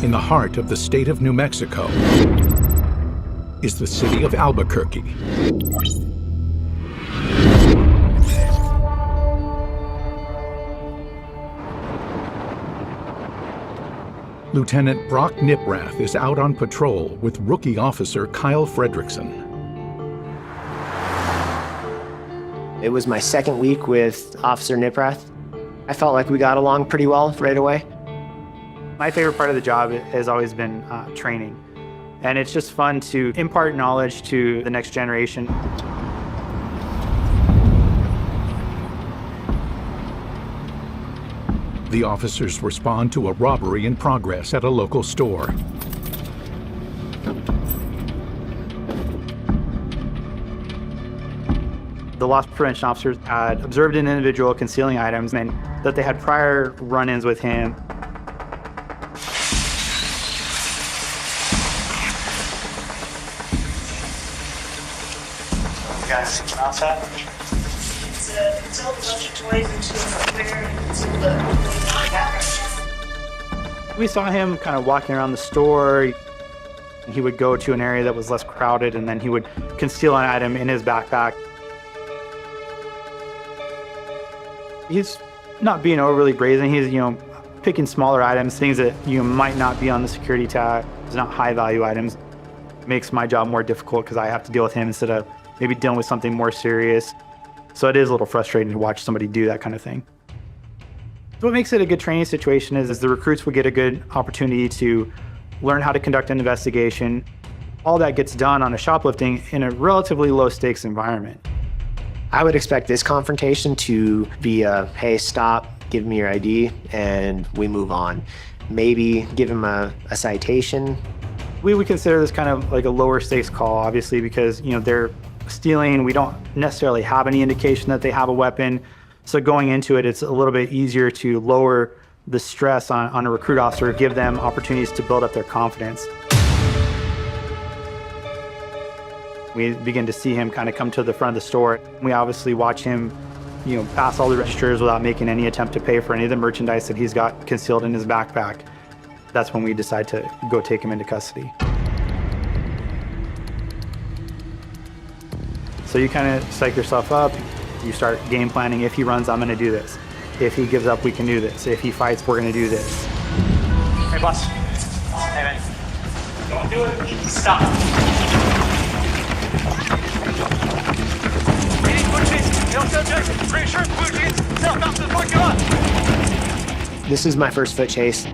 In the heart of the state of New Mexico is the city of Albuquerque. Lieutenant Brock Niprath is out on patrol with rookie officer Kyle Fredrickson. It was my second week with Officer Niprath. I felt like we got along pretty well right away. My favorite part of the job has always been training. And it's just fun to impart knowledge to the next generation. The officers respond to a robbery in progress at a local store. The loss prevention officers had observed an individual concealing items and that they had prior run-ins with him. You guys outside? It's all a bunch of toys into a bear and into the We saw him kind of walking around the store. He would go to an area that was less crowded and then he would conceal an item in his backpack. He's not being overly brazen. He's, picking smaller items, things that might not be on the security tag. It's not high value items. It makes my job more difficult because I have to deal with him instead of maybe dealing with something more serious. So it is a little frustrating to watch somebody do that kind of thing. What makes it a good training situation is the recruits will get a good opportunity to learn how to conduct an investigation. All that gets done on a shoplifting in a relatively low stakes environment. I would expect this confrontation to be a, hey, stop, give me your ID, and we move on. Maybe give him a citation. We would consider this kind of like a lower stakes call, obviously, because they're stealing. We don't necessarily have any indication that they have a weapon. So going into it, it's a little bit easier to lower the stress on a recruit officer, give them opportunities to build up their confidence. We begin to see him kind of come to the front of the store. We obviously watch him, pass all the registers without making any attempt to pay for any of the merchandise that he's got concealed in his backpack. That's when we decide to go take him into custody. So you kind of psych yourself up. You start game planning. If he runs, I'm going to do this. If he gives up, we can do this. If he fights, we're going to do this. Hey, boss. Hey, man. Don't do it. Stop. This is my first foot chase.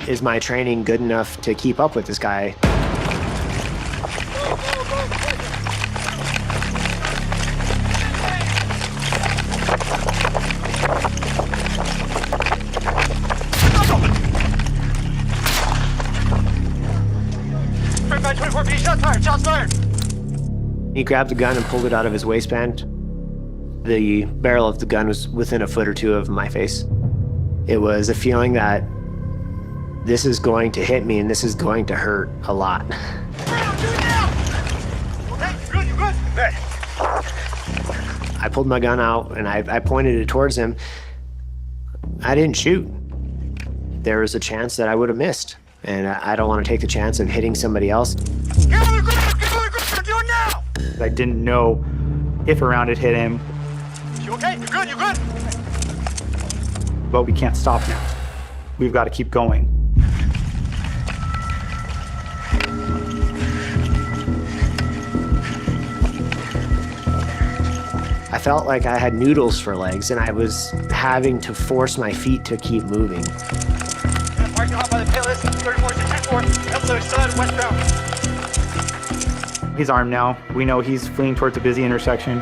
Is my training good enough to keep up with this guy? He grabbed the gun and pulled it out of his waistband. The barrel of the gun was within a foot or two of my face. It was a feeling that this is going to hit me and this is going to hurt a lot. I pulled my gun out and I pointed it towards him. I didn't shoot. There was a chance that I would have missed, and I don't want to take the chance of hitting somebody else. I didn't know if a round had hit him. You okay? You're good, you're good. But we can't stop now. We've got to keep going. I felt like I had noodles for legs, and I was having to force my feet to keep moving. Parking lot by the pit list, 34-24, episode stud, westbound. He's armed now. We know he's fleeing towards a busy intersection.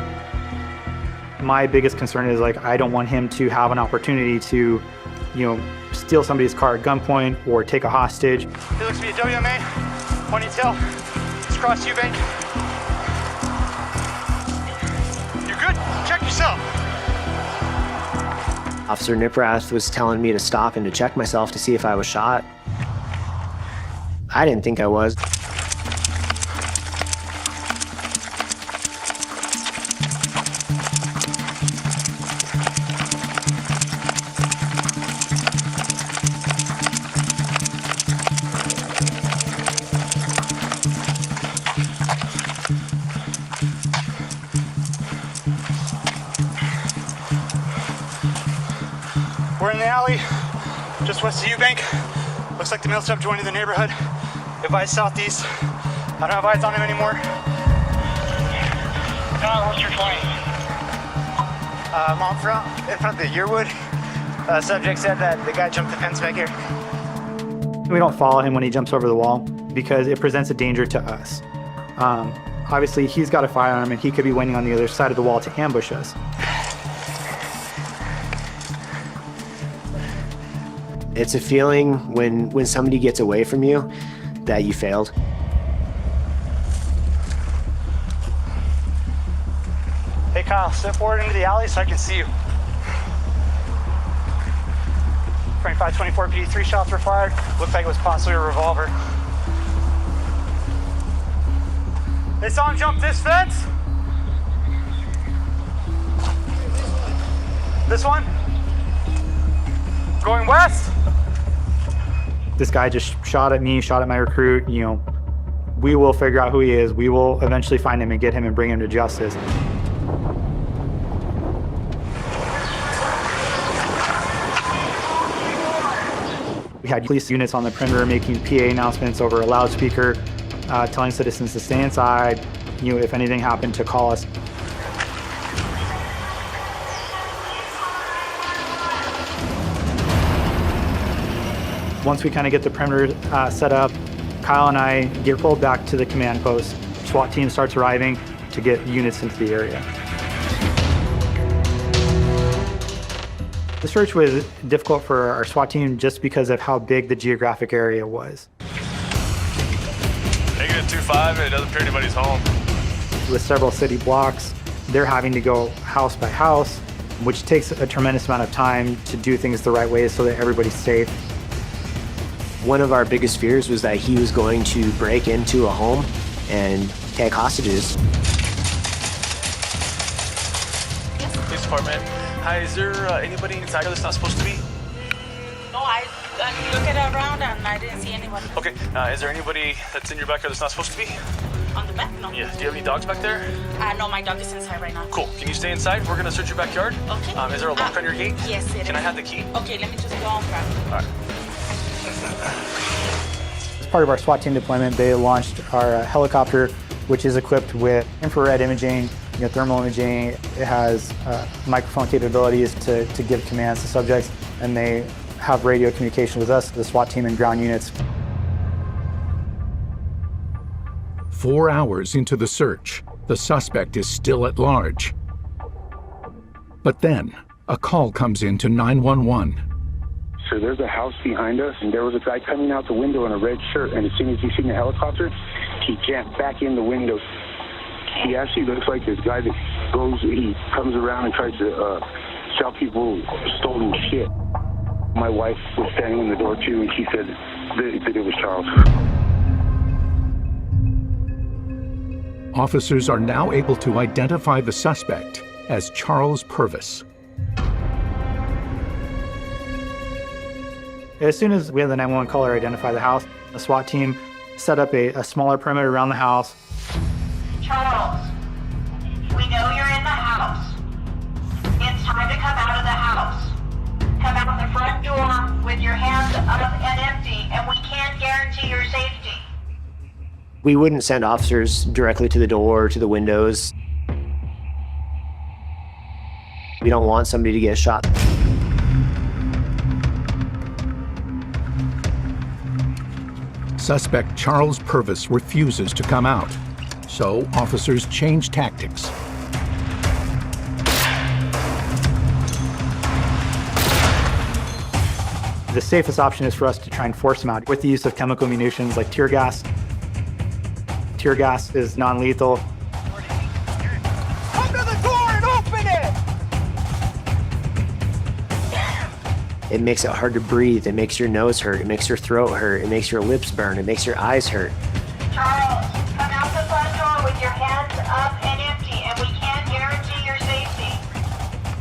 My biggest concern is I don't want him to have an opportunity to, steal somebody's car at gunpoint or take a hostage. It looks to be a WMA, ponytail, it's across Eubank. You're good? Check yourself. Officer Niprath was telling me to stop and to check myself to see if I was shot. I didn't think I was. just west of Eubank. Looks like the mail stop joining the neighborhood. Advise southeast. I don't have eyes on him anymore. What's your 20? I'm in front of the Yearwood. Subject said that the guy jumped the fence back here. We don't follow him when he jumps over the wall because it presents a danger to us. Obviously, he's got a firearm and he could be waiting on the other side of the wall to ambush us. It's a feeling when somebody gets away from you that you failed. Hey Kyle, step forward into the alley so I can see you. Frame 524 PD, 3 shots were fired. Looked like it was possibly a revolver. They saw him jump this fence. This one? Going west? This guy just shot at me, shot at my recruit. You know, we will figure out who he is. We will eventually find him and get him and bring him to justice. We had police units on the perimeter making PA announcements over a loudspeaker, telling citizens to stay inside, you know, if anything happened, to call us. Once we kind of get the perimeter set up, Kyle and I get pulled back to the command post. SWAT team starts arriving to get units into the area. The search was difficult for our SWAT team just because of how big the geographic area was. -25, it doesn't appear anybody's home. With several city blocks, they're having to go house by house, which takes a tremendous amount of time to do things the right way so that everybody's safe. One of our biggest fears was that he was going to break into a home and take hostages. Police department. Hi, is there anybody inside that's not supposed to be? No, I looked around and I didn't see anyone. Okay, is there anybody that's in your backyard that's not supposed to be? On the back? No. Yeah, do you have any dogs back there? No, my dog is inside right now. Cool, can you stay inside? We're gonna search your backyard. Okay. Is there a lock on your gate? Yes, it is. Can I have the key? Okay, let me just go on front. All right. As part of our SWAT team deployment, they launched our helicopter, which is equipped with infrared imaging, you know, thermal imaging. It has microphone capabilities to give commands to subjects, and they have radio communication with us, the SWAT team and ground units. 4 hours into the search, the suspect is still at large. But then, a call comes in to 911. So there's a house behind us, and there was a guy coming out the window in a red shirt, and as soon as he seen the helicopter, he jumped back in the window. He actually looks like this guy that he comes around and tries to sell people stolen shit. My wife was standing in the door too, and she said that it was Charles. Officers are now able to identify the suspect as Charles Purvis. As soon as we had the 911 caller identify the house, the SWAT team set up a smaller perimeter around the house. Charles, we know you're in the house. It's time to come out of the house. Come out the front door with your hands up and empty, and we can't guarantee your safety. We wouldn't send officers directly to the door or to the windows. We don't want somebody to get shot. Suspect Charles Purvis refuses to come out, so officers change tactics. The safest option is for us to try and force him out with the use of chemical munitions like tear gas. Tear gas is non-lethal. Come to the door and open it! It makes it hard to breathe. It makes your nose hurt. It makes your throat hurt. It makes your lips burn. It makes your eyes hurt. Charles, come out the front door with your hands up and empty, and we can't guarantee your safety.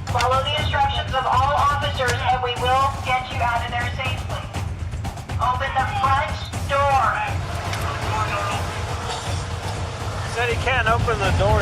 Follow the instructions of all officers, and we will get you out of there safely. Open the front door. He said he can't open the door.